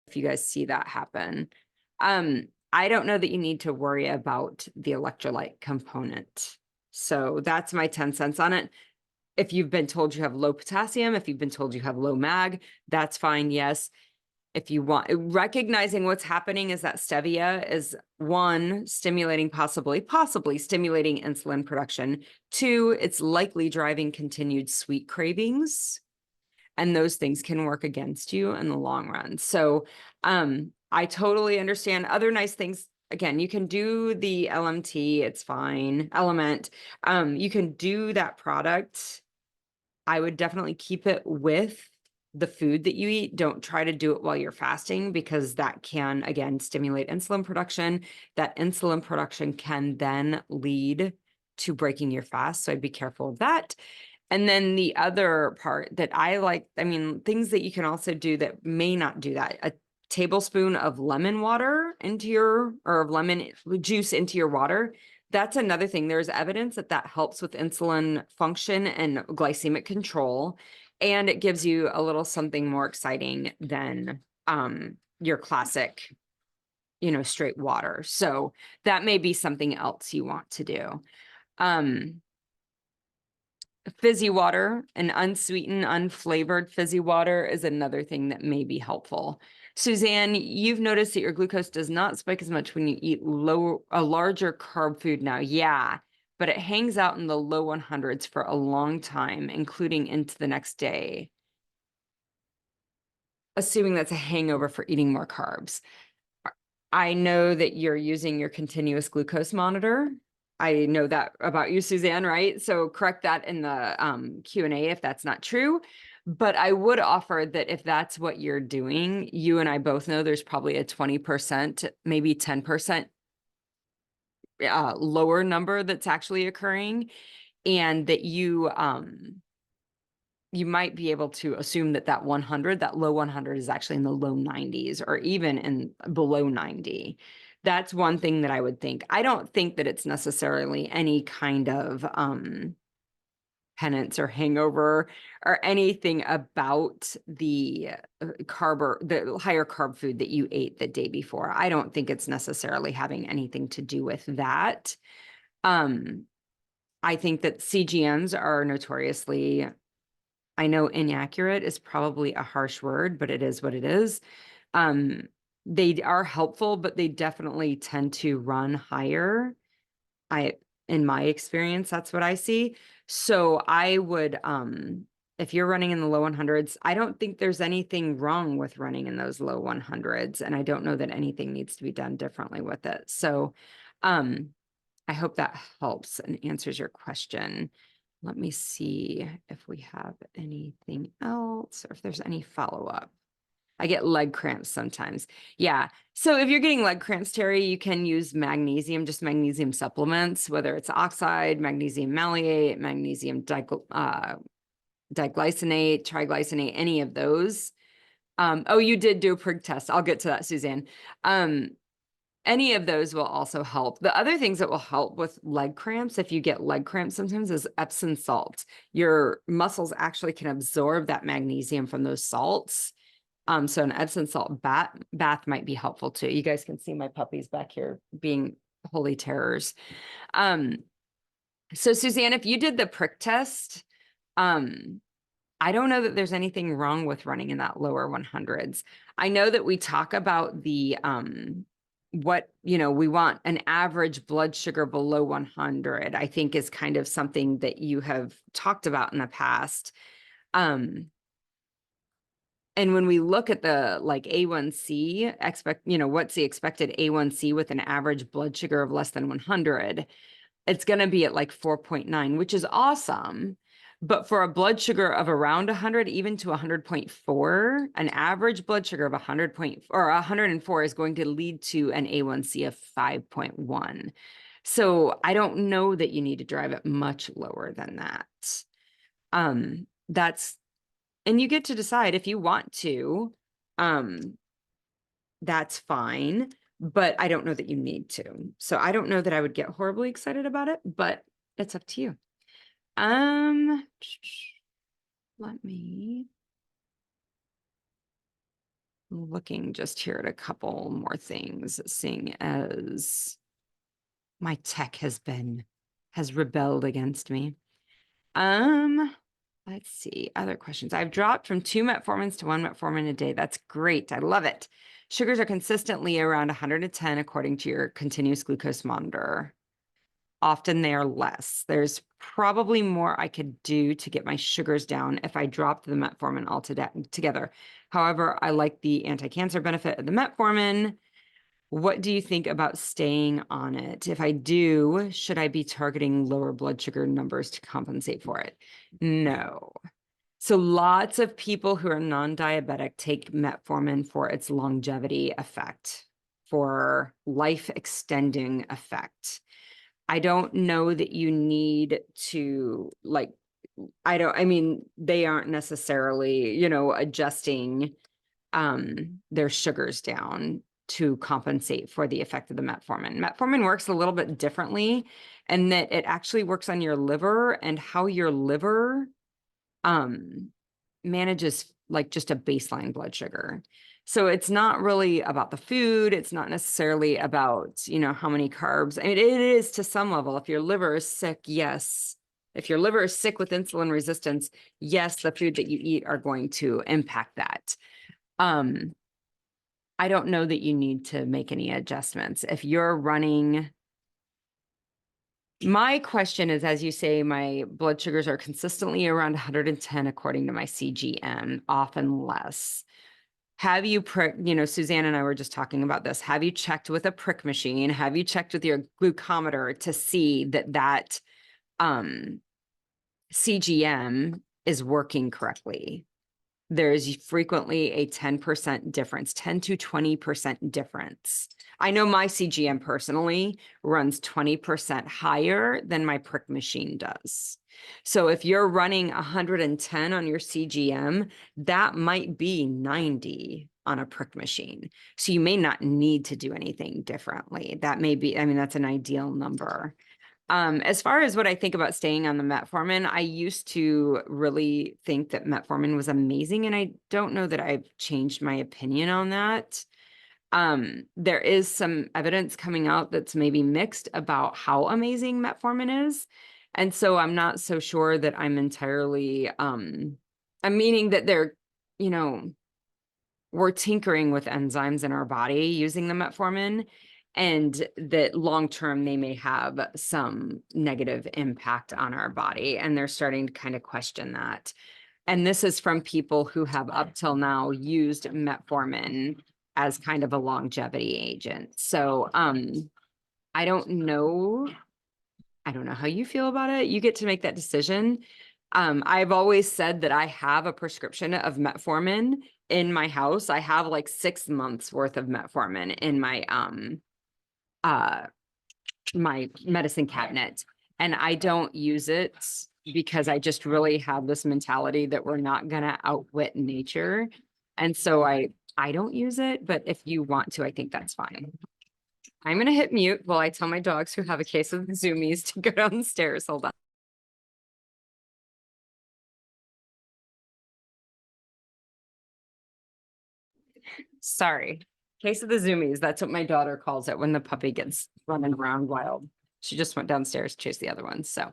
if you guys see that happen. I don't know that you need to worry about the electrolyte component. So that's my 10 cents on it. If you've been told you have low potassium, if you've been told you have low mag, that's fine. Yes. If you want, recognizing what's happening is that stevia is one, stimulating possibly stimulating insulin production. Two, it's likely driving continued sweet cravings. And those things can work against you in the long run. So I totally understand. Other nice things, again, you can do the LMT, it's fine. Element, you can do that product. I would definitely keep it with the food that you eat. Don't try to do it while you're fasting, because that can, again, stimulate insulin production. That insulin production can then lead to breaking your fast. So I'd be careful of that. And then the other part that I like, I mean, things that you can also do that may not do that, a tablespoon of lemon water into your, or of lemon juice into your water. That's another thing. There's evidence that that helps with insulin function and glycemic control. And it gives you a little something more exciting than your classic, straight water. So that may be something else you want to do. Fizzy water, an unsweetened, unflavored fizzy water is another thing that may be helpful. Suzanne, you've noticed that your glucose does not spike as much when you eat a larger carb food now. Yeah, but it hangs out in the low 100s for a long time, including into the next day. Assuming that's a hangover for eating more carbs. I know that you're using your continuous glucose monitor. I know that about you, Suzanne, right? So correct that in the Q&A if that's not true. But I would offer that if that's what you're doing, you and I both know there's probably a 20%, maybe 10% lower number that's actually occurring, and that you might be able to assume that that 100, that low 100 is actually in the low 90s or even in below 90. That's one thing that I would think. I don't think that it's necessarily any kind of penance or hangover or anything about the the higher carb food that you ate the day before. I don't think it's necessarily having anything to do with that. I think that CGMs are notoriously, I know inaccurate is probably a harsh word, but it is what it is. They are helpful, but they definitely tend to run higher. In my experience, that's what I see. So I would, if you're running in the low 100s, I don't think there's anything wrong with running in those low 100s. And I don't know that anything needs to be done differently with it. So, I hope that helps and answers your question. Let me see if we have anything else or if there's any follow-up. I get leg cramps sometimes. Yeah. So if you're getting leg cramps, Terry, you can use magnesium, just magnesium supplements, whether it's oxide, magnesium maleate, magnesium diglycinate, triglycinate, any of those. Oh, you did do a prig test. I'll get to that, Suzanne. Any of those will also help. The other things that will help with leg cramps, if you get leg cramps sometimes, is Epsom salt. Your muscles actually can absorb that magnesium from those salts. So an Epsom salt bath might be helpful too. You guys can see my puppies back here being holy terrors. So Suzanne, if you did the prick test, I don't know that there's anything wrong with running in that lower 100s. I know that we talk about the we want an average blood sugar below 100, I think is kind of something that you have talked about in the past. And when we look at the A1C, what's the expected A1C with an average blood sugar of less than 100, it's going to be at like 4.9, which is awesome. But for a blood sugar of around 100, even to 100.4, an average blood sugar of 104 is going to lead to an A1C of 5.1. So I don't know that you need to drive it much lower than that. And you get to decide if you want to. That's fine, but I don't know that you need to. So I don't know that I would get horribly excited about it, but it's up to you. Let me. looking just here at a couple more things, seeing as my tech has rebelled against me. Let's see, other questions. I've dropped from 2 metformins to 1 metformin a day. That's great. I love it. Sugars are consistently around 110 according to your continuous glucose monitor. Often they are less. There's probably more I could do to get my sugars down if I dropped the metformin altogether. However, I like the anti-cancer benefit of the metformin. What do you think about staying on it? If I do, should I be targeting lower blood sugar numbers to compensate for it? No. So lots of people who are non-diabetic take metformin for its longevity effect, for life extending effect. I don't know that you need to I mean, they aren't necessarily, adjusting their sugars down to compensate for the effect of the metformin. Metformin works a little bit differently, and that it actually works on your liver and how your liver manages like just a baseline blood sugar. So it's not really about the food. It's not necessarily about, how many carbs. I mean, it is to some level. If your liver is sick, yes. If your liver is sick with insulin resistance, yes, the food that you eat are going to impact that. I don't know that you need to make any adjustments. If you're running, my question is, as you say, my blood sugars are consistently around 110 according to my CGM, often less. Have you Suzanne and I were just talking about this. Have you checked with a prick machine? Have you checked with your glucometer to see that CGM is working correctly? There's frequently a 10% difference, 10 to 20% difference. I know my CGM personally runs 20% higher than my prick machine does. So if you're running 110 on your CGM, that might be 90 on a prick machine. So you may not need to do anything differently. That may be, I mean, that's an ideal number. As far as what I think about staying on the metformin, I used to really think that metformin was amazing, and I don't know that I've changed my opinion on that. There is some evidence coming out that's maybe mixed about how amazing metformin is. And so I'm not so sure that I'm entirely, I'm meaning that they're, we're tinkering with enzymes in our body using the metformin, and that long-term they may have some negative impact on our body. And they're starting to kind of question that. And this is from people who have up till now used metformin as kind of a longevity agent. So I don't know how you feel about it. You get to make that decision. I've always said that I have a prescription of metformin in my house. I have like 6 months worth of metformin in my my medicine cabinet, and I don't use it because I just really have this mentality that we're not gonna outwit nature. And so I don't use it, but if you want to, I think that's fine. I'm gonna hit mute while I tell my dogs who have a case of the zoomies to go downstairs. Hold on. Sorry. Case of the zoomies. That's what my daughter calls it when the puppy gets running around wild. She just went downstairs to chase the other ones. So,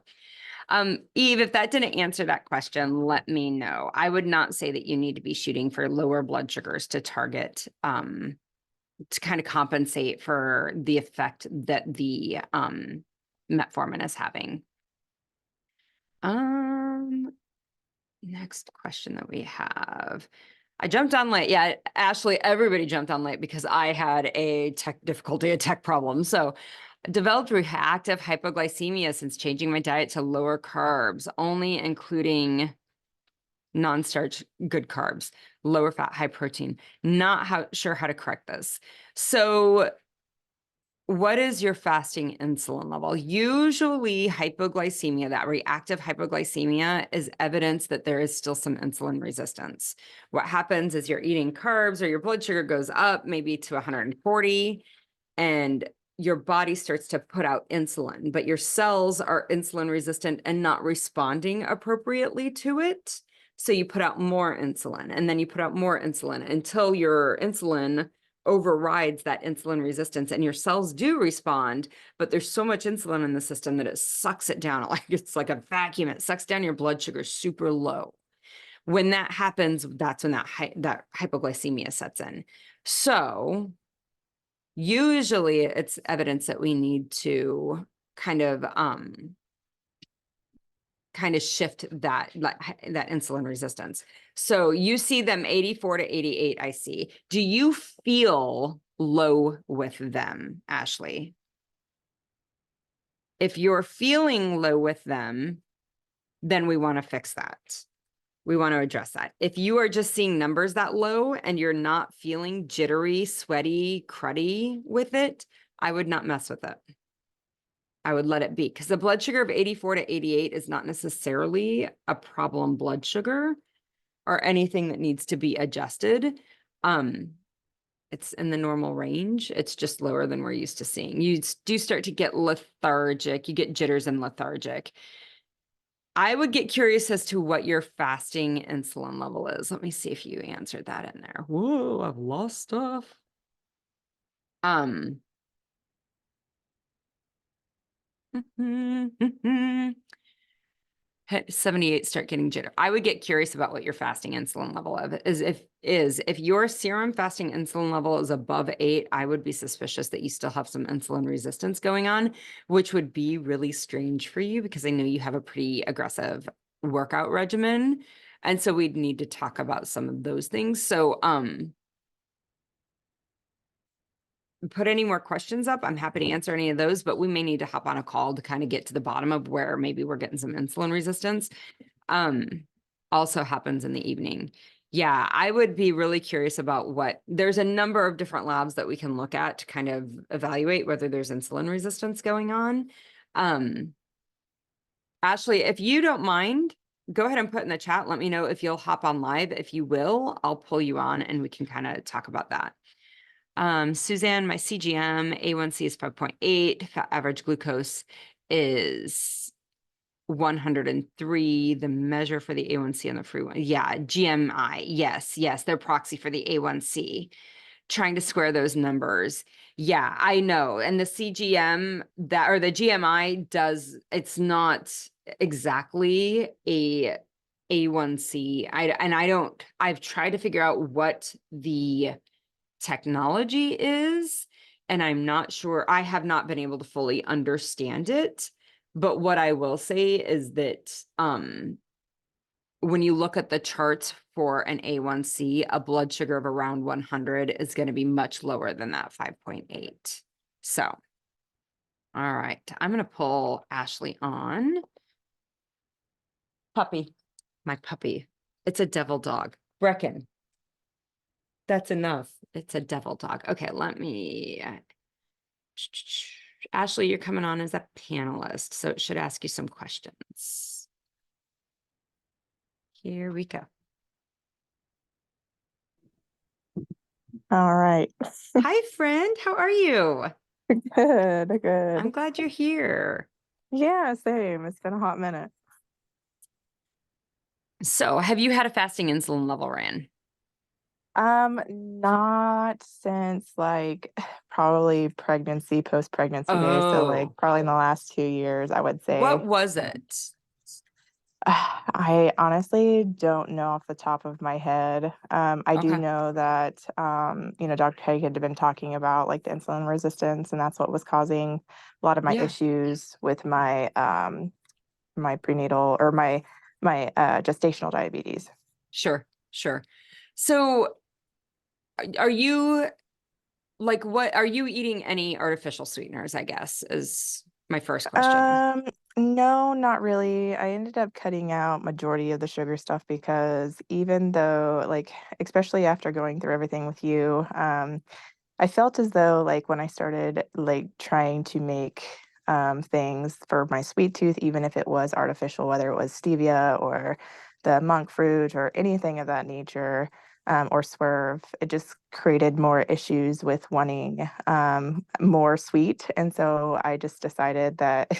Eve, if that didn't answer that question, let me know. I would not say that you need to be shooting for lower blood sugars to target, to kind of compensate for the effect that the metformin is having. Next question that we have. I jumped on late. Yeah, Ashley, everybody jumped on late because I had a tech problem. So developed reactive hypoglycemia since changing my diet to lower carbs, only including non-starch good carbs, lower fat, high protein. Not sure how to correct this. So what is your fasting insulin level? Usually hypoglycemia, that reactive hypoglycemia, is evidence that there is still some insulin resistance. What happens is you're eating carbs or your blood sugar goes up maybe to 140, and your body starts to put out insulin, but your cells are insulin resistant and not responding appropriately to it. So you put out more insulin, and then you put out more insulin until your insulin overrides that insulin resistance, and your cells do respond, but there's so much insulin in the system that it sucks it down. Like it's like a vacuum. It sucks down your blood sugar super low. When that happens, that's when that hypoglycemia sets in. So usually it's evidence that we need to kind of shift that insulin resistance. So you see them 84 to 88, I see. Do you feel low with them, Ashley? If you're feeling low with them, then we want to fix that. We want to address that. If you are just seeing numbers that low and you're not feeling jittery, sweaty, cruddy with it, I would not mess with it. I would let it be, because the blood sugar of 84 to 88 is not necessarily a problem blood sugar or anything that needs to be adjusted. It's in the normal range. It's just lower than we're used to seeing. You do start to get lethargic. You get jitters and lethargic. I would get curious as to what your fasting insulin level is. Let me see if you answered that in there. Whoa, I've lost stuff. 78, start getting jitter. I would get curious about what your fasting insulin level is. If your serum fasting insulin level is above 8, I would be suspicious that you still have some insulin resistance going on, which would be really strange for you, because I know you have a pretty aggressive workout regimen. And so we'd need to talk about some of those things. So, put any more questions up. I'm happy to answer any of those, but we may need to hop on a call to kind of get to the bottom of where maybe we're getting some insulin resistance. Also happens in the evening. Yeah, I would be really curious about there's a number of different labs that we can look at to kind of evaluate whether there's insulin resistance going on. Ashley, if you don't mind, go ahead and put in the chat. Let me know if you'll hop on live. If you will, I'll pull you on and we can kind of talk about that. Suzanne, my CGM A1C is 5.8. Average glucose is 103. The measure for the A1C on the free one. Yeah, GMI. Yes, they're proxy for the A1C. Trying to square those numbers. Yeah, I know. And the CGM or the GMI it's not exactly a A1C. I've tried to figure out what the technology is, and I'm not sure. I have not been able to fully understand it, but what I will say is that when you look at the charts for an A1C, a blood sugar of around 100 is going to be much lower than that 5.8. So, all right, I'm going to pull Ashley on. Puppy, my puppy. It's a devil dog. Brecken. That's enough. It's a devil dog. Okay, let me. Ashley, you're coming on as a panelist, so it should ask you some questions. Here we go. All right. Hi, friend. How are you? Good. I'm glad you're here. Yeah, same. It's been a hot minute. So, have you had a fasting insulin level ran? Not since like probably post-pregnancy days. So like probably in the last 2 years, I would say. What was it? I honestly don't know off the top of my head. I do know that, Dr. Haig had been talking about like the insulin resistance, and that's what was causing a lot of my issues with my my prenatal or my gestational diabetes. Sure. So, are you are you eating any artificial sweeteners, I guess, is my first question. No, not really. I ended up cutting out majority of the sugar stuff because even though like, especially after going through everything with you, I felt as though like when I started like trying to make things for my sweet tooth, even if it was artificial, whether it was stevia or the monk fruit or anything of that nature, or Swerve, it just created more issues with wanting more sweet. And so I just decided that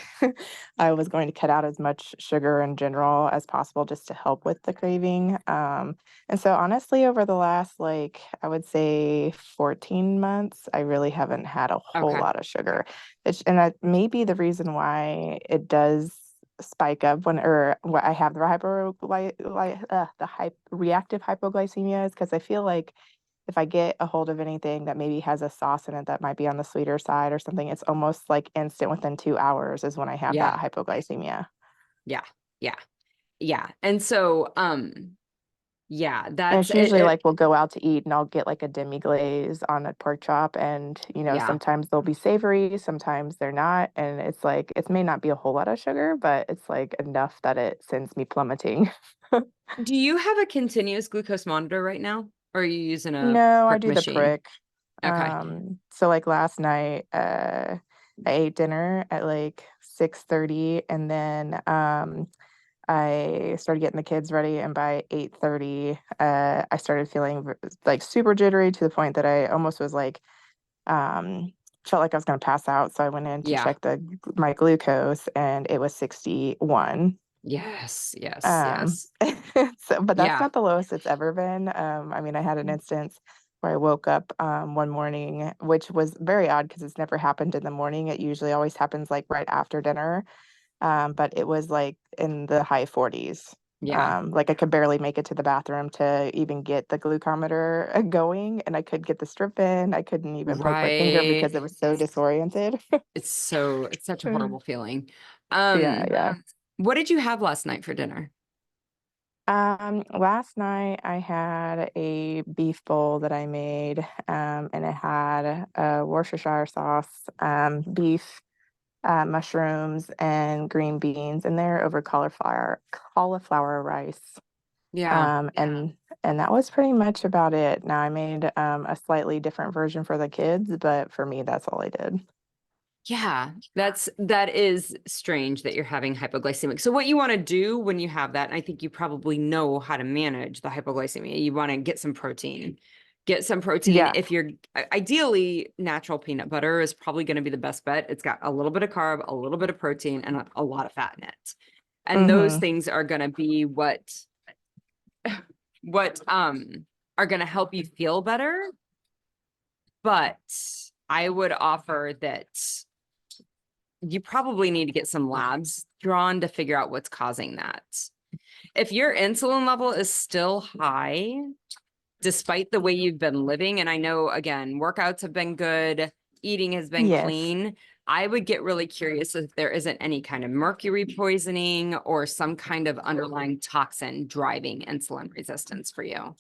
I was going to cut out as much sugar in general as possible just to help with the craving. And so honestly, over the last, like, I would say 14 months, I really haven't had a whole Okay. lot of sugar. And that may be the reason why it does spike up when, or what I have reactive hypoglycemia is because I feel like if I get a hold of anything that maybe has a sauce in it that might be on the sweeter side or something, it's almost like instant within 2 hours is when I have that Yeah. hypoglycemia. Yeah. Yeah. Yeah. And so, yeah, And that's it's it, usually it. like we'll go out to eat and I'll get like a demi glaze on a pork chop and Yeah. sometimes they'll be savory, sometimes they're not. And it's like it may not be a whole lot of sugar, but it's like enough that it sends me plummeting. Do you have a continuous glucose monitor right now? Or are you using a No, I prick do the machine? prick. Okay. So like last night, I ate dinner at like 6:30 and then I started getting the kids ready and by 8:30, I started feeling like super jittery to the point that I almost was like um felt like I was gonna pass out. So I went in to Yeah. check my glucose and it was 61. Yes. Yes. Um, Yes. so, but that's Yeah. not the lowest it's ever been. I mean, I had an instance where I woke up one morning, which was very odd because it's never happened in the morning. It usually always happens like right after dinner. But it was like in the high 40s. Yeah. Like I could barely make it to the bathroom to even get the glucometer going, and I could get the strip in. I couldn't even poke my finger Right. because it was so disoriented. It's such a horrible feeling. Yeah, Um, yeah. what did you have last night for dinner? Last night I had a beef bowl that I made, and it had Worcestershire sauce, beef, mushrooms, and green beans in there over cauliflower rice. Yeah. And that was pretty much about it. Now I made a slightly different version for the kids, but for me, that's all I did. Yeah, that is strange that you're having hypoglycemic. So what you want to do when you have that, and I think you probably know how to manage the hypoglycemia, you want to get some protein. Get some protein. Yeah. If you're ideally natural peanut butter is probably going to be the best bet. It's got a little bit of carb, a little bit of protein, and a lot of fat in it. And those Mm-hmm. things are going to be what are going to help you feel better. But I would offer that you probably need to get some labs drawn to figure out what's causing that. If your insulin level is still high, despite the way you've been living, and I know, again, workouts have been good, eating has been Yes. clean, I would get really curious if there isn't any kind of mercury poisoning or some kind of underlying toxin driving insulin resistance for you.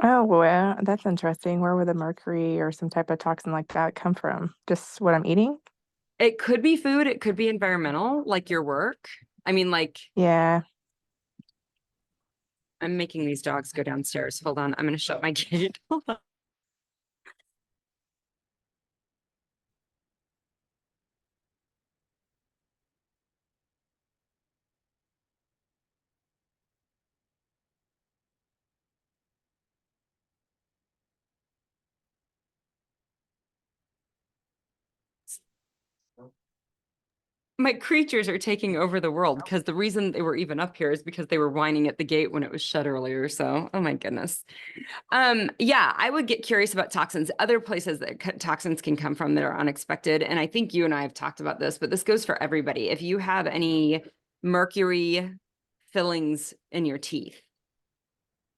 Oh, well, that's interesting. Where would the mercury or some type of toxin like that come from? Just what I'm eating? It could be food, it could be environmental, like your work. I mean, like, Yeah. I'm making these dogs go downstairs. Hold on, I'm going to shut my gate. My creatures are taking over the world because the reason they were even up here is because they were whining at the gate when it was shut earlier. So, oh my goodness. Yeah, I would get curious about toxins, other places that toxins can come from that are unexpected. And I think you and I have talked about this, but this goes for everybody. If you have any mercury fillings in your teeth,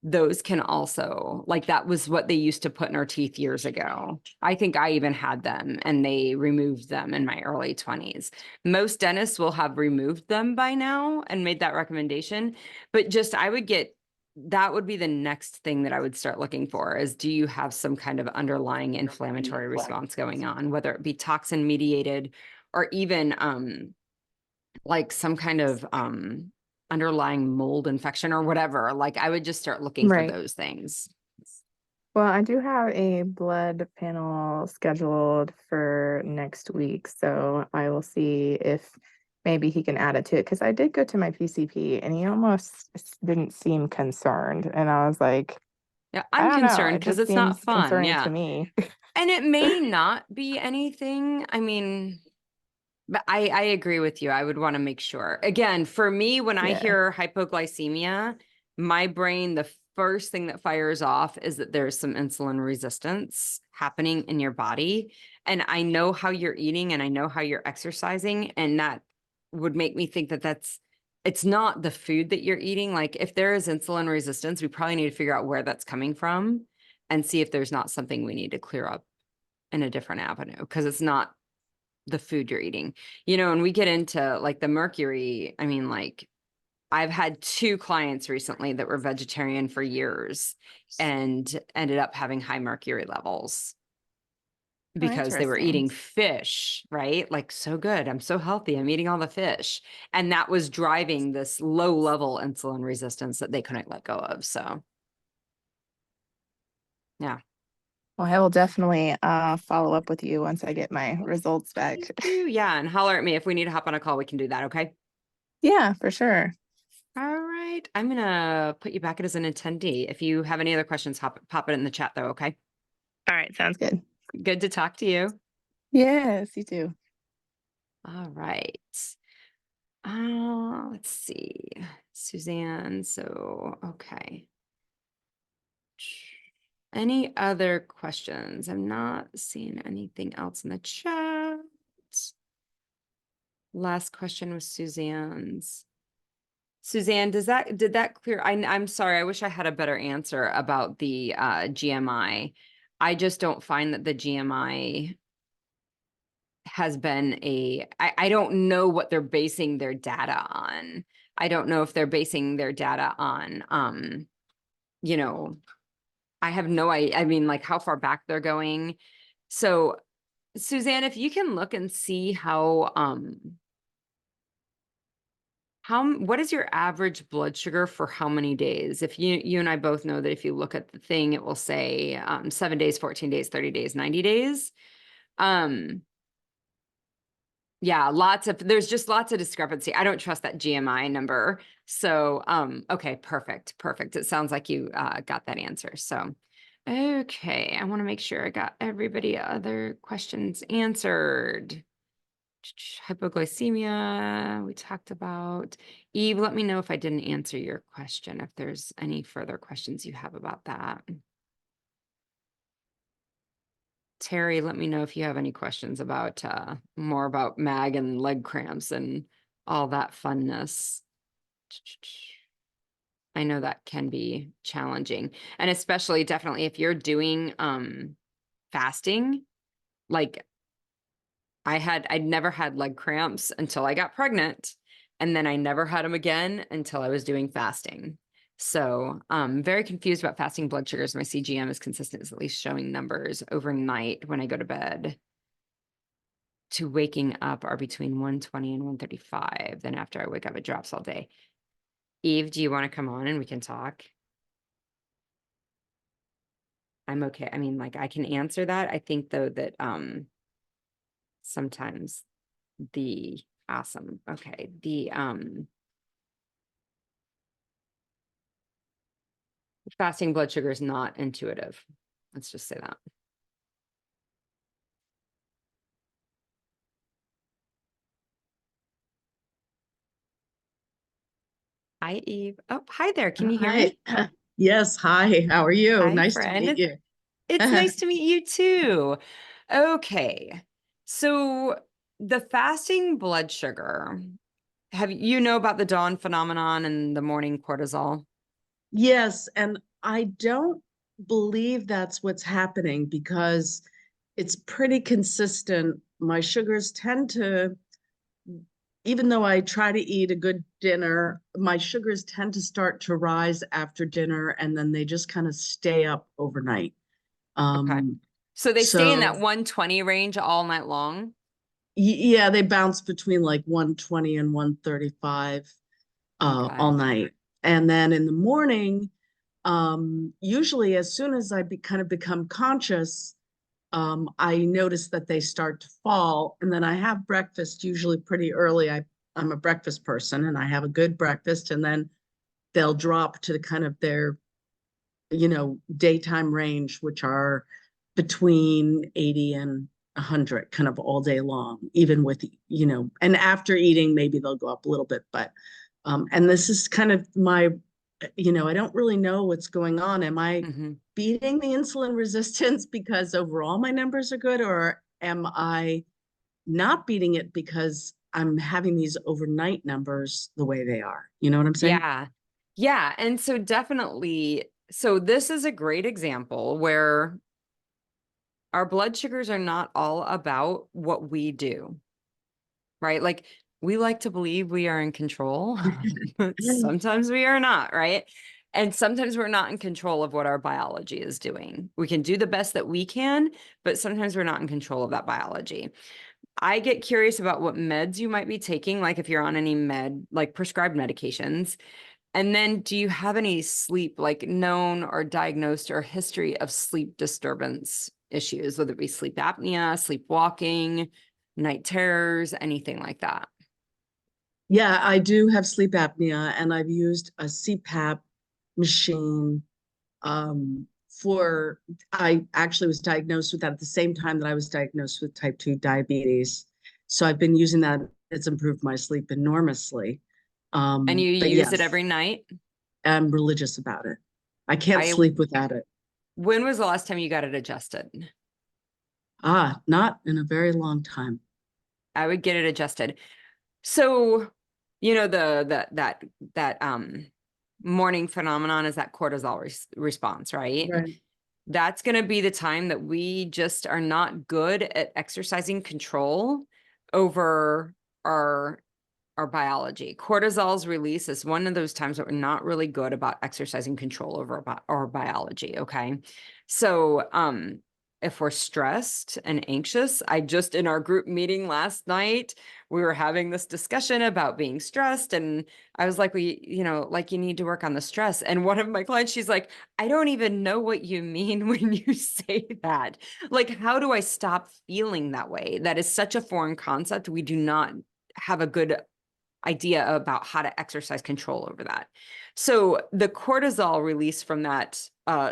those can also, like, that was what they used to put in our teeth years ago. I think I even had them and they removed them in my early 20s. Most dentists will have removed them by now and made that recommendation, but just I would get, that would be the next thing that I would start looking for is, do you have some kind of underlying inflammatory response going on, whether it be toxin mediated or even like some kind of underlying mold infection or whatever. Like I would just start looking for Right. those things. Well, I do have a blood panel scheduled for next week, so I will see if maybe he can add it to it. Because I did go to my PCP and he almost didn't seem concerned. And I was like, Yeah, I I'm don't know. concerned It because just it's not seems fun. concerning to Yeah. me. And it may not be anything. I mean, but I agree with you. I would want to make sure. Again, for me, when I Yeah. hear hypoglycemia, my brain, the first thing that fires off is that there's some insulin resistance happening in your body. And I know how you're eating and I know how you're exercising. And that would make me think that it's not the food that you're eating. Like if there is insulin resistance, we probably need to figure out where that's coming from and see if there's not something we need to clear up in a different avenue because it's not the food you're eating. And we get into like the mercury. I mean, like I've had 2 clients recently that were vegetarian for years and ended up having high mercury levels Oh, because they were interesting. eating fish, right? Like, so good. I'm so healthy. I'm eating all the fish. And that was driving this low level insulin resistance that they couldn't let go of. So, yeah. Well, I will definitely follow up with you once I get my results back. Thank you. Yeah. And holler at me if we need to hop on a call. We can do that. Okay. Yeah, for sure. All right. I'm going to put you back as an attendee. If you have any other questions, pop it in the chat though. Okay. All right, sounds good. Good to talk to you. Yes, you too. All right. Let's see. Suzanne. So, okay. Any other questions? I'm not seeing anything else in the chat. Last question was Suzanne's. Suzanne, did that clear? I'm sorry. I wish I had a better answer about the GMI. I just don't find that the GMI has been I don't know what they're basing their data on. I don't know if they're basing their data on, you know, I have no idea. I mean, like how far back they're going. So, Suzanne, if you can look and see what is your average blood sugar for how many days? If you and I both know that if you look at the thing, it will say 7 days, 14 days, 30 days, 90 days. Yeah, there's just lots of discrepancy. I don't trust that GMI number. So, okay, perfect. It sounds like you got that answer. So, okay, I want to make sure I got everybody other questions answered. Hypoglycemia, we talked about. Eve, let me know if I didn't answer your question, if there's any further questions you have about that. Terry, let me know if you have any questions about more about mag and leg cramps and all that funness. I know that can be challenging. And especially definitely if you're doing fasting, like I'd never had leg cramps until I got pregnant. And then I never had them again until I was doing fasting. So very confused about fasting blood sugars. My CGM is consistent, is at least showing numbers overnight when I go to bed to waking up are between 120 and 135. Then after I wake up, it drops all day. Eve, do you want to come on and we can talk? I'm okay. I mean, like I can answer that. I think though that sometimes the awesome. Okay. The fasting blood sugar is not intuitive. Let's just say that. Hi, Eve. Oh, hi there. Can you hear Hi. me? Yes, hi. How are you? Hi, Nice to meet friend. you. It's nice to meet you too. Okay. So the fasting blood sugar, have you know about the dawn phenomenon and the morning cortisol? Yes, and I don't believe that's what's happening because it's pretty consistent. My sugars tend to, even though I try to eat a good dinner, my sugars tend to start to rise after dinner and then they just kind of stay up overnight. Okay. Um, So they stay in so that 120 range all night long? yeah, they bounce between like 120 and 135 Okay. all night. And then in the morning, usually as soon as I kind of become conscious, I notice that they start to fall. And then I have breakfast usually pretty early. I'm a breakfast person and I have a good breakfast. And then they'll drop to kind of their daytime range, which are between 80 and 100 kind of all day long, even with, and after eating, maybe they'll go up a little bit, but, and this is kind of my, I don't really know what's going on. Am I beating the insulin resistance because overall my numbers are good, or am I not beating it because I'm having these overnight numbers the way they are? You know what I'm saying? Yeah. Yeah. And so definitely, so this is a great example where our blood sugars are not all about what we do, right? Like we like to believe we are in control, but sometimes we are not, right? And sometimes we're not in control of what our biology is doing. We can do the best that we can, but sometimes we're not in control of that biology. I get curious about what meds you might be taking, like if you're on any like prescribed medications. And then do you have any sleep, like known or diagnosed or history of sleep disturbance issues, whether it be sleep apnea, sleepwalking, night terrors, anything like that? Yeah, I do have sleep apnea, and I've used a CPAP machine for, I actually was diagnosed with that at the same time that I was diagnosed with type 2 diabetes. So I've been using that. It's improved my sleep enormously. And you But use it yes, every night? I'm religious about it. I can't I, sleep without it. when was the last time you got it adjusted? Not in a very long time. I would get it adjusted. So, that morning phenomenon is that cortisol response, right? Right. That's going to be the time that we just are not good at exercising control over our biology. Cortisol's release is one of those times that we're not really good about exercising control over our biology. Okay. So, if we're stressed and anxious, in our group meeting last night, we were having this discussion about being stressed. And I was like, like you need to work on the stress. And one of my clients, she's like, I don't even know what you mean when you say that. Like, how do I stop feeling that way? That is such a foreign concept. We do not have a good idea about how to exercise control over that. So the cortisol release from that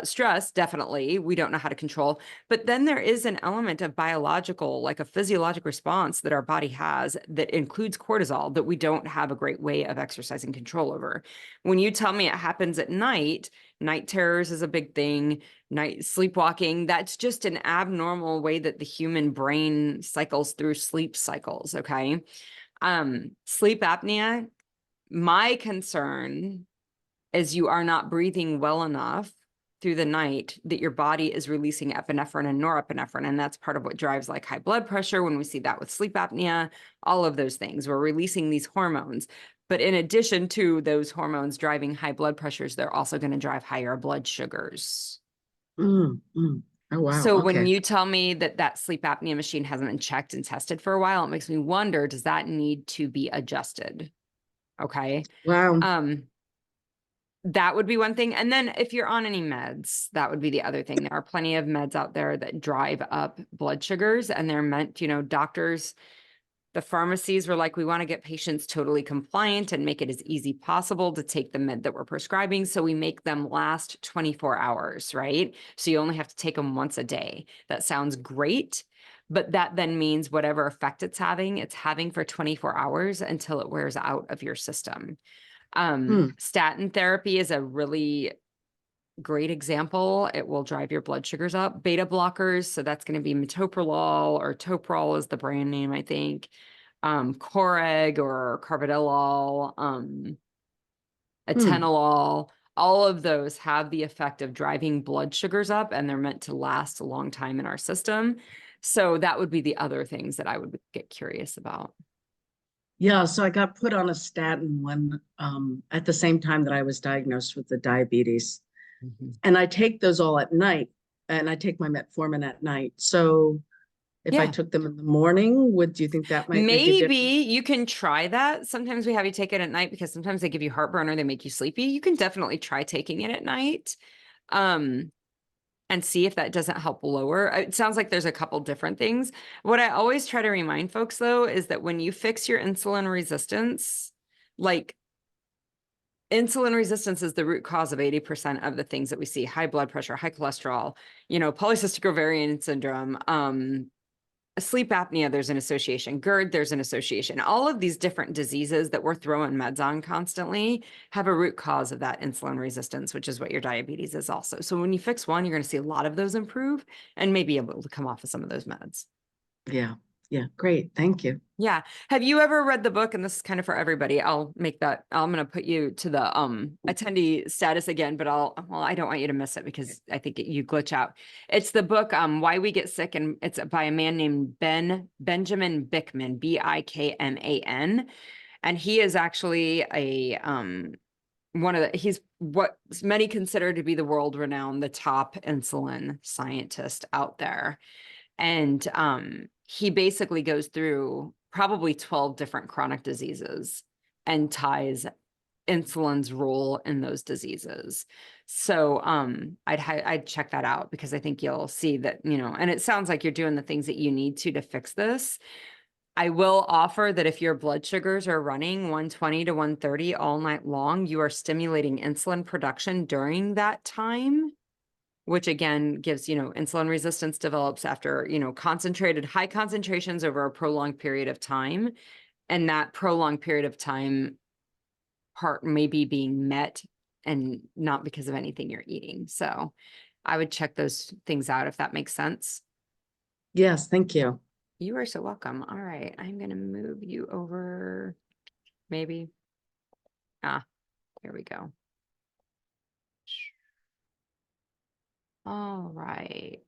stress, definitely, we don't know how to control. But then there is an element of biological, like a physiologic response that our body has that includes cortisol that we don't have a great way of exercising control over. When you tell me it happens at night, night terrors is a big thing, night sleepwalking, that's just an abnormal way that the human brain cycles through sleep cycles, okay? Sleep apnea, my concern is you are not breathing well enough through the night that your body is releasing epinephrine and norepinephrine. And that's part of what drives like high blood pressure when we see that with sleep apnea, all of those things. We're releasing these hormones. But in addition to those hormones driving high blood pressures, they're also going to drive higher blood sugars. Oh, wow. So when Okay. you tell me that that sleep apnea machine hasn't been checked and tested for a while, it makes me wonder, does that need to be adjusted? Okay. Wow. That would be one thing. And then if you're on any meds, that would be the other thing. There are plenty of meds out there that drive up blood sugars, and they're meant, doctors, the pharmacies were like, we want to get patients totally compliant and make it as easy possible to take the med that we're prescribing. So we make them last 24 hours, right? So you only have to take them once a day. That sounds great. But that then means whatever effect it's having for 24 hours until it wears out of your system. Statin therapy is a really great example. It will drive your blood sugars up. Beta blockers, so that's going to be metoprolol, or Toprol is the brand name, I think. Coreg or carvedilol, atenolol, all of those have the effect of driving blood sugars up, and they're meant to last a long time in our system. So that would be the other things that I would get curious about. Yeah, so I got put on a statin when at the same time that I was diagnosed with the diabetes. And I take those all at night, and I take my metformin at night. So if I Yeah. took them in the morning, do you think that might make a Maybe difference? you can try that. Sometimes we have you take it at night because sometimes they give you heartburn or they make you sleepy. You can definitely try taking it at night. And see if that doesn't help lower. It sounds like there's a couple different things. What I always try to remind folks though, is that when you fix your insulin resistance, like insulin resistance is the root cause of 80% of the things that we see: high blood pressure, high cholesterol, polycystic ovarian syndrome, sleep apnea, there's an association, GERD, there's an association. All of these different diseases that we're throwing meds on constantly have a root cause of that insulin resistance, which is what your diabetes is also. So when you fix one, you're going to see a lot of those improve and maybe able to come off of some of those meds. Yeah. Yeah. Great. Thank you. Yeah. Have you ever read the book? And this is kind of for everybody. I'm going to put you to the attendee status again, but I don't want you to miss it because I think you glitch out. It's the book Why We Get Sick, and it's by a man named Benjamin Bickman, Bikman. And he is actually he's what many consider to be the world-renowned, the top insulin scientist out there. And he basically goes through probably 12 different chronic diseases and ties insulin's role in those diseases. So I'd check that out because I think you'll see that, and it sounds like you're doing the things that you need to fix this. I will offer that if your blood sugars are running 120 to 130 all night long, you are stimulating insulin production during that time, which again gives, insulin resistance develops after, high concentrations over a prolonged period of time. And that prolonged period of time part may be being met and not because of anything you're eating. So I would check those things out if that makes sense. Yes. Thank you. You are so welcome. All right. I'm going to move you over. Maybe. Here we go. All right.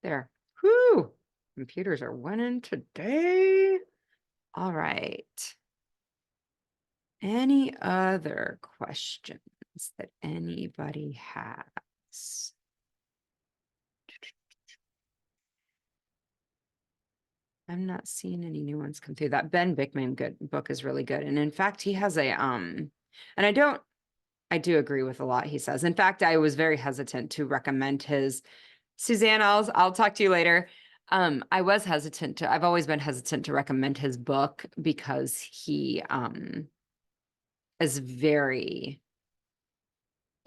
There. Whoo! Computers are winning today. All right. Any other questions that anybody has? I'm not seeing any new ones come through. That Ben Bickman book is really good. And in fact, he has and I do agree with a lot he says. In fact, I was very hesitant to recommend his. Suzanne, I'll talk to you later. I was hesitant I've always been hesitant to recommend his book because he is very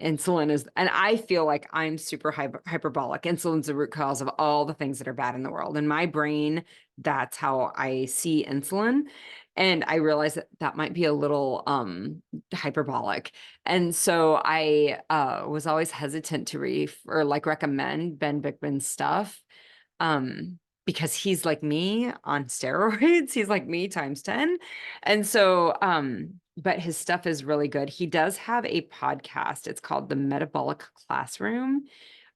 insulin is, and I feel like I'm super hyperbolic. Insulin's the root cause of all the things that are bad in the world. In my brain, that's how I see insulin. And I realize that might be a little hyperbolic. And so I was always hesitant to recommend Ben Bickman's stuff. Because he's like me on steroids. He's like me times 10. And so, but his stuff is really good. He does have a podcast. It's called The Metabolic Classroom.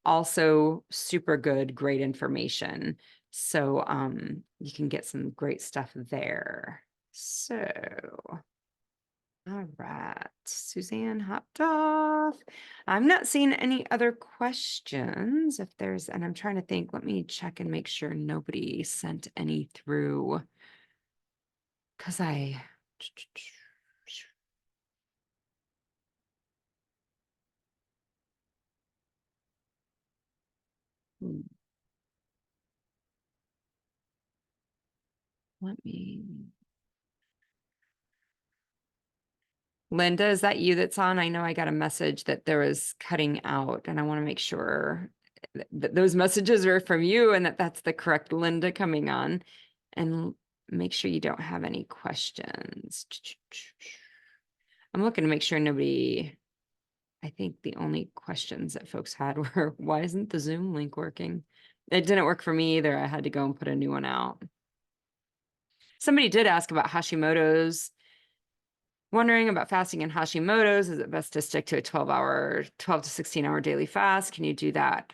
Also super good, great information. So, you can get some great stuff there. So, all right, Suzanne hopped off. I'm not seeing any other questions. And I'm trying to think, let me check and make sure nobody sent any through. Because let me. Linda, is that you that's on? I know I got a message that there was cutting out, and I want to make sure that those messages are from you and that that's the correct Linda coming on, and make sure you don't have any questions. I'm looking to make sure nobody, I think the only questions that folks had were, why isn't the Zoom link working? It didn't work for me either. I had to go and put a new one out. Somebody did ask about Hashimoto's. Wondering about fasting and Hashimoto's. Is it best to stick to a 12 to 16 hour daily fast? Can you do that?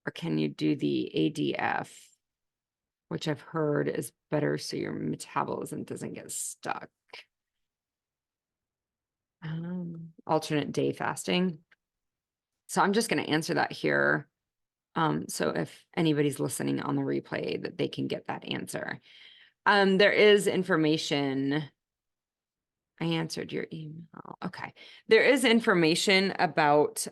Or can you do the ADF, which I've heard is better so your metabolism doesn't get stuck? Alternate day fasting. So I'm just going to answer that here. So if anybody's listening on the replay, that they can get that answer. There is information. I answered your email. Okay. There is information about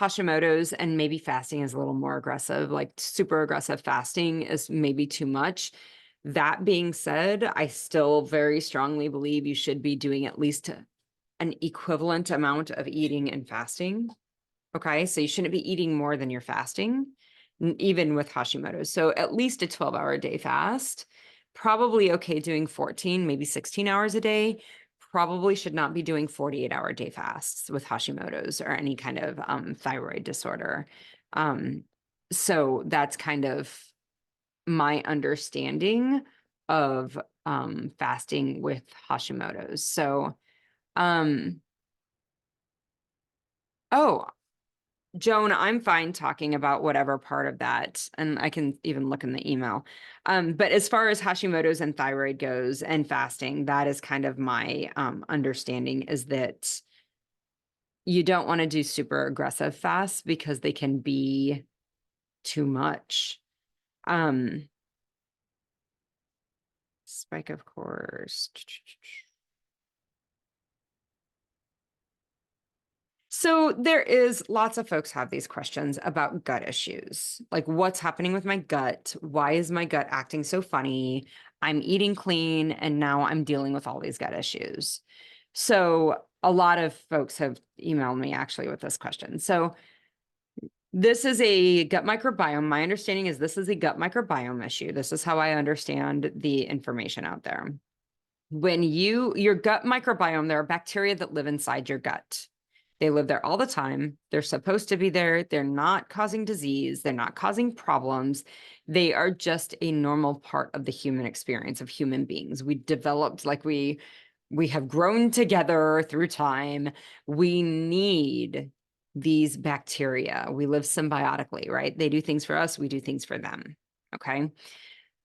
Hashimoto's, and maybe fasting is a little more aggressive, like super aggressive fasting is maybe too much. That being said, I still very strongly believe you should be doing at least an equivalent amount of eating and fasting. Okay, so you shouldn't be eating more than you're fasting, even with Hashimoto's. So at least a 12-hour a day fast, probably okay doing 14, maybe 16 hours a day. Probably should not be doing 48-hour day fasts with Hashimoto's or any kind of thyroid disorder. So that's kind of my understanding of fasting with Hashimoto's. So, oh, Joan, I'm fine talking about whatever part of that, and I can even look in the email. But as far as Hashimoto's and thyroid goes and fasting, that is kind of my understanding, is that you don't want to do super aggressive fasts because they can be too much. Spike, of course. So there is lots of folks have these questions about gut issues. Like, what's happening with my gut? Why is my gut acting so funny? I'm eating clean and now I'm dealing with all these gut issues. So a lot of folks have emailed me actually with this question. So this is a gut microbiome. My understanding is this is a gut microbiome issue. This is how I understand the information out there. When your gut microbiome, there are bacteria that live inside your gut. They live there all the time. They're supposed to be there. They're not causing disease. They're not causing problems. They are just a normal part of the human experience of human beings. We developed, like we have grown together through time. We need these bacteria. We live symbiotically, right? They do things for us. We do things for them. Okay.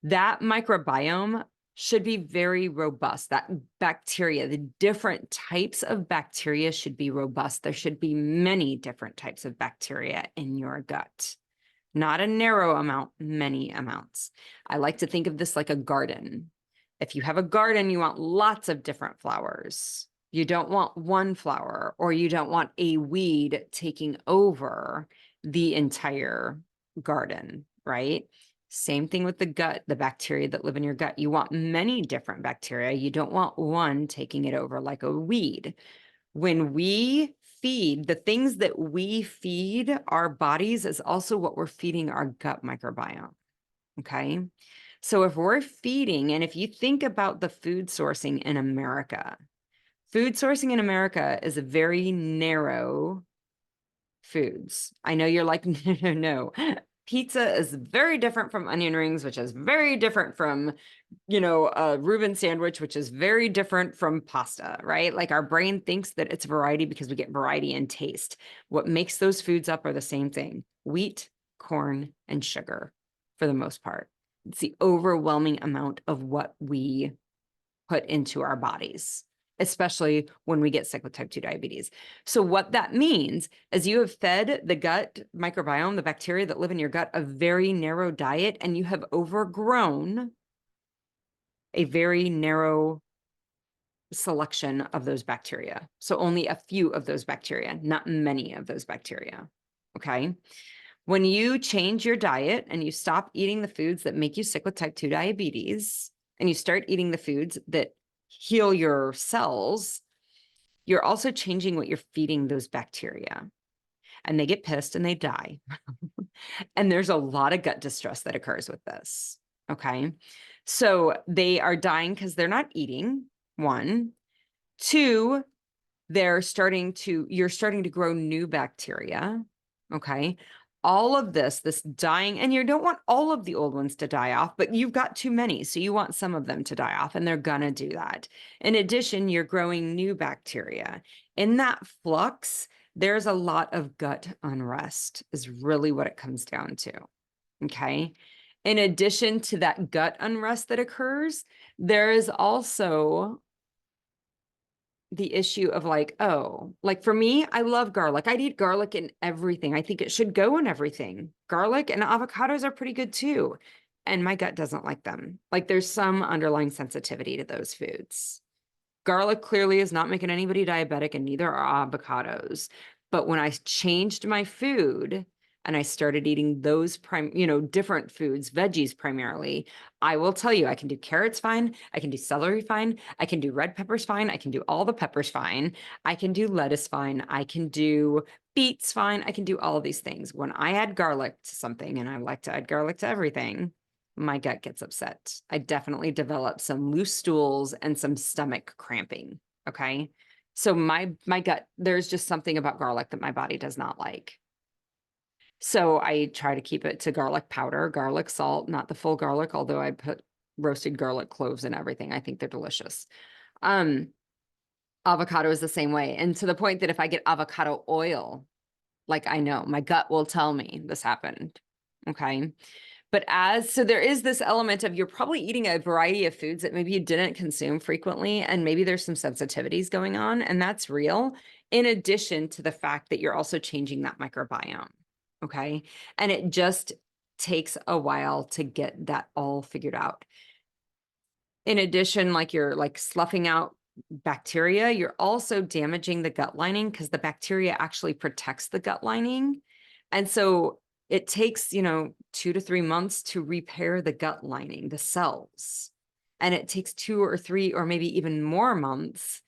That microbiome should be very robust. That bacteria, the different types of bacteria should be robust. There should be many different types of bacteria in your gut, not a narrow amount, many amounts. I like to think of this like a garden. If you have a garden, you want lots of different flowers. You don't want one flower, or you don't want a weed taking over the entire garden, right? Same thing with the gut, the bacteria that live in your gut. You want many different bacteria. You don't want one taking it over like a weed. When we feed, the things that we feed our bodies is also what we're feeding our gut microbiome. Okay. So if we're feeding, and if you think about the food sourcing in America, food sourcing in America is a very narrow foods. I know you're like, no. Pizza is very different from onion rings, which is very different from, a Reuben sandwich, which is very different from pasta, right? Like our brain thinks that it's variety because we get variety in taste. What makes those foods up are the same thing: wheat, corn, and sugar for the most part. It's the overwhelming amount of what we put into our bodies, especially when we get sick with type 2 diabetes. So what that means is you have fed the gut microbiome, the bacteria that live in your gut, a very narrow diet, and you have overgrown a very narrow selection of those bacteria. So only a few of those bacteria, not many of those bacteria. Okay. When you change your diet and you stop eating the foods that make you sick with type 2 diabetes, and you start eating the foods that heal your cells, you're also changing what you're feeding those bacteria. And they get pissed and they die. And there's a lot of gut distress that occurs with this. Okay. So they are dying because they're not eating, one. Two, you're starting to grow new bacteria. Okay. All of this dying, and you don't want all of the old ones to die off, but you've got too many. So you want some of them to die off, and they're going to do that. In addition, you're growing new bacteria. In that flux, there's a lot of gut unrest is really what it comes down to. Okay. In addition to that gut unrest that occurs, there is also the issue of like, oh, like for me, I love garlic. I'd eat garlic in everything. I think it should go in everything. Garlic and avocados are pretty good too. And my gut doesn't like them. Like there's some underlying sensitivity to those foods. Garlic clearly is not making anybody diabetic, and neither are avocados. But when I changed my food, and I started eating those different foods, veggies primarily, I will tell you, I can do carrots fine. I can do celery fine. I can do red peppers fine. I can do all the peppers fine. I can do lettuce fine. I can do beets fine. I can do all of these things. When I add garlic to something, and I like to add garlic to everything, my gut gets upset. I definitely develop some loose stools and some stomach cramping. Okay. So my gut, there's just something about garlic that my body does not like. So I try to keep it to garlic powder, garlic salt, not the full garlic, although I put roasted garlic cloves and everything. I think they're delicious. Avocado is the same way. And to the point that if I get avocado oil, like I know my gut will tell me this happened. Okay. But so there is this element of you're probably eating a variety of foods that maybe you didn't consume frequently, and maybe there's some sensitivities going on, and that's real, in addition to the fact that you're also changing that microbiome. Okay. And it just takes a while to get that all figured out. In addition, like you're like sloughing out bacteria, you're also damaging the gut lining because the bacteria actually protects the gut lining. And so it takes, 2 to 3 months to repair the gut lining, the cells. And it takes 2 or 3 or maybe even more months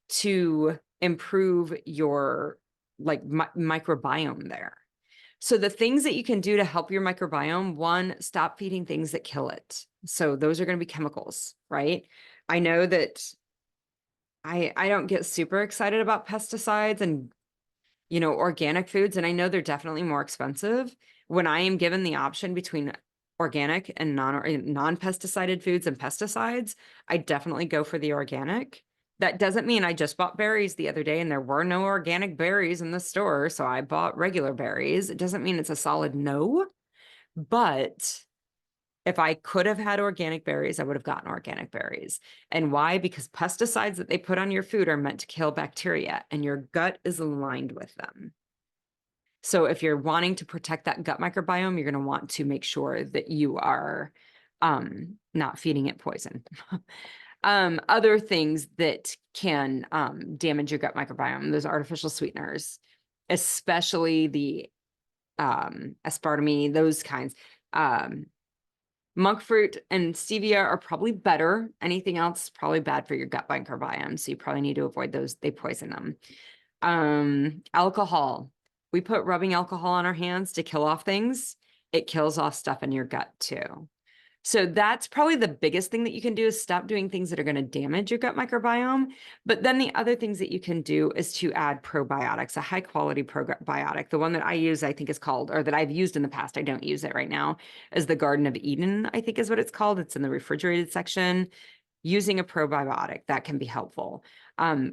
to improve your microbiome there. So the things that you can do to help your microbiome, one, stop feeding things that kill it. So those are going to be chemicals, right? I know that I don't get super excited about pesticides and, organic foods. And I know they're definitely more expensive. When I am given the option between organic and non-pesticided foods and pesticides, I definitely go for the organic. That doesn't mean I just bought berries the other day and there were no organic berries in the store, so I bought regular berries. It doesn't mean it's a solid no, but if I could have had organic berries, I would have gotten organic berries. And why? Because pesticides that they put on your food are meant to kill bacteria, and your gut is aligned with them. So if you're wanting to protect that gut microbiome, you're going to want to make sure that you are not feeding it poison. Other things that can damage your gut microbiome, those artificial sweeteners, especially the aspartame, those kinds. Monk fruit and stevia are probably better. Anything else is probably bad for your gut microbiome. So you probably need to avoid those. They poison them. Alcohol. We put rubbing alcohol on our hands to kill off things. It kills off stuff in your gut too. So that's probably the biggest thing that you can do is stop doing things that are going to damage your gut microbiome. But then the other things that you can do is to add probiotics, a high quality probiotic. The one that I use, I think is called, or that I've used in the past, I don't use it right now, is the Garden of Eden, I think is what it's called. It's in the refrigerated section. Using a probiotic, that can be helpful.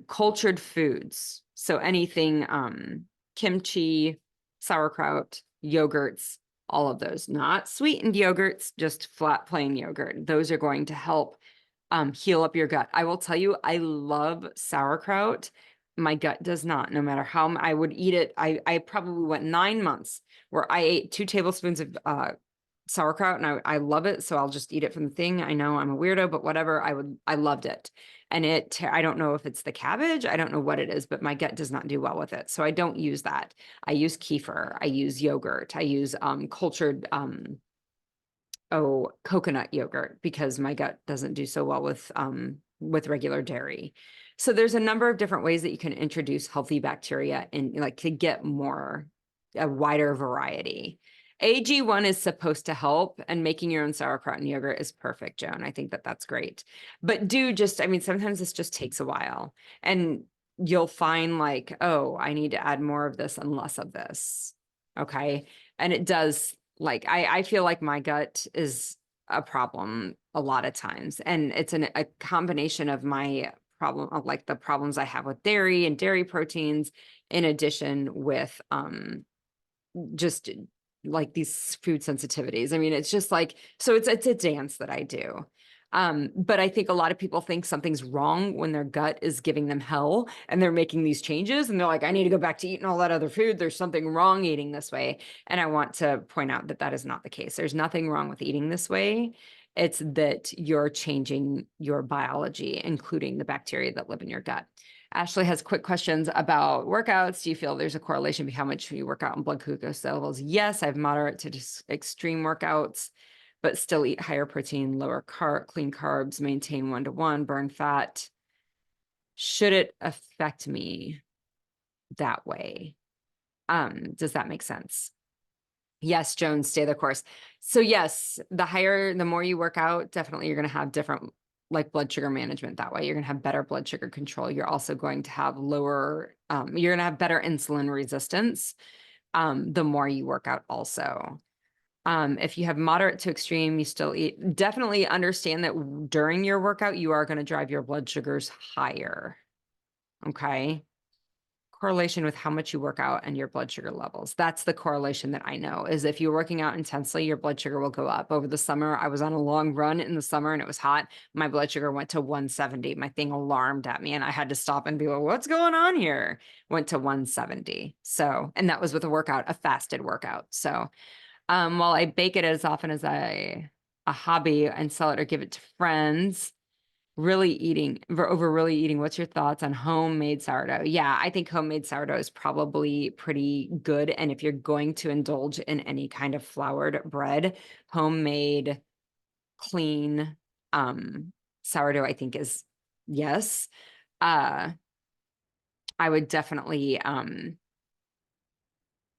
Cultured foods. So anything, kimchi, sauerkraut, yogurts, all of those, not sweetened yogurts, just flat plain yogurt. Those are going to help heal up your gut. I will tell you, I love sauerkraut. My gut does not, no matter how I would eat it. I probably went 9 months where I ate 2 tablespoons of sauerkraut and I love it. So I'll just eat it from the thing. I know I'm a weirdo, but whatever. I loved it. And I don't know if it's the cabbage. I don't know what it is, but my gut does not do well with it. So I don't use that. I use kefir. I use yogurt. I use cultured coconut yogurt because my gut doesn't do so well with regular dairy. So there's a number of different ways that you can introduce healthy bacteria and to get a wider variety. AG1 is supposed to help, and making your own sauerkraut and yogurt is perfect, Joan. I think that that's great. But sometimes this just takes a while, and you'll find oh, I need to add more of this and less of this. Okay. And it does, I feel like my gut is a problem a lot of times, and it's a combination of my problem of the problems I have with dairy and dairy proteins, in addition with just these food sensitivities. I mean, it's just so it's a dance that I do. But I think a lot of people think something's wrong when their gut is giving them hell and they're making these changes and they're like, I need to go back to eating all that other food. There's something wrong eating this way. And I want to point out that that is not the case. There's nothing wrong with eating this way. It's that you're changing your biology, including the bacteria that live in your gut. Ashley has quick questions about workouts. Do you feel there's a correlation between how much you work out and blood glucose levels? Yes, I have moderate to just extreme workouts, but still eat higher protein, lower clean carbs, maintain 1-to-1, burn fat. Should it affect me that way? Does that make sense? Yes, Joan, stay the course. So yes, the more you work out, definitely you're going to have different like blood sugar management that way. You're going to have better blood sugar control. You're also going to have you're going to have better insulin resistance the more you work out also. If you have moderate to extreme, you still eat, definitely understand that during your workout, you are going to drive your blood sugars higher. Okay. Correlation with how much you work out and your blood sugar levels. That's the correlation that I know, is if you're working out intensely, your blood sugar will go up. Over the summer, I was on a long run in the summer and it was hot. My blood sugar went to 170. My thing alarmed at me and I had to stop and be like, what's going on here? Went to 170. So, and that was with a workout, a fasted workout. So, while I bake it as often as a hobby and sell it or give it to friends, really eating, what's your thoughts on homemade sourdough? Yeah, I think homemade sourdough is probably pretty good. And if you're going to indulge in any kind of floured bread, homemade, clean, sourdough, I think is yes. I would definitely,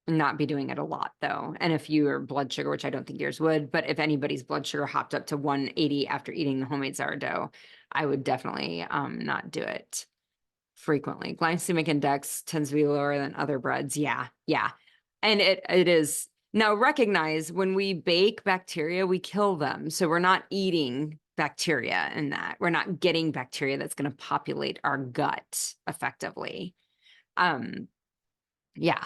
not be doing it a lot though. And if your blood sugar, which I don't think yours would, but if anybody's blood sugar hopped up to 180 after eating the homemade sourdough, I would definitely not do it frequently. Glycemic index tends to be lower than other breads. Yeah. Yeah. And it is. Now recognize when we bake bacteria, we kill them. So we're not eating bacteria in that. We're not getting bacteria that's going to populate our gut effectively. Yeah.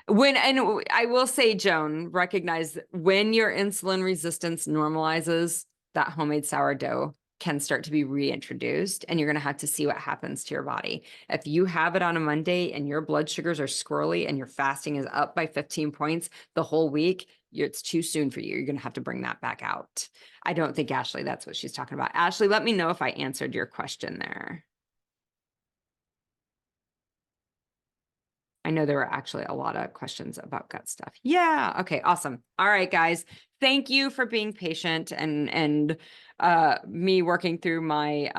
And I will say, Joan, recognize when your insulin resistance normalizes, that homemade sourdough can start to be reintroduced and you're going to have to see what happens to your body. If you have it on a Monday and your blood sugars are squirrely and your fasting is up by 15 points the whole week, it's too soon for you. You're going to have to bring that back out. I don't think, Ashley, that's what she's talking about. Ashley, let me know if I answered your question there. I know there were actually a lot of questions about gut stuff. Yeah. Okay. Awesome. All right, guys. Thank you for being patient and me working through my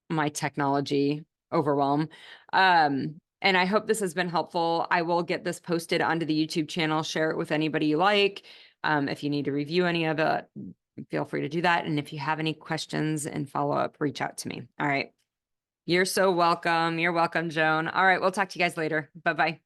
my technology overwhelm. And I hope this has been helpful. I will get this posted onto the YouTube channel. Share it with anybody you like. If you need to review any of it, feel free to do that. And if you have any questions and follow up, reach out to me. All right. You're so welcome. You're welcome, Joan. All right. We'll talk to you guys later. Bye-bye.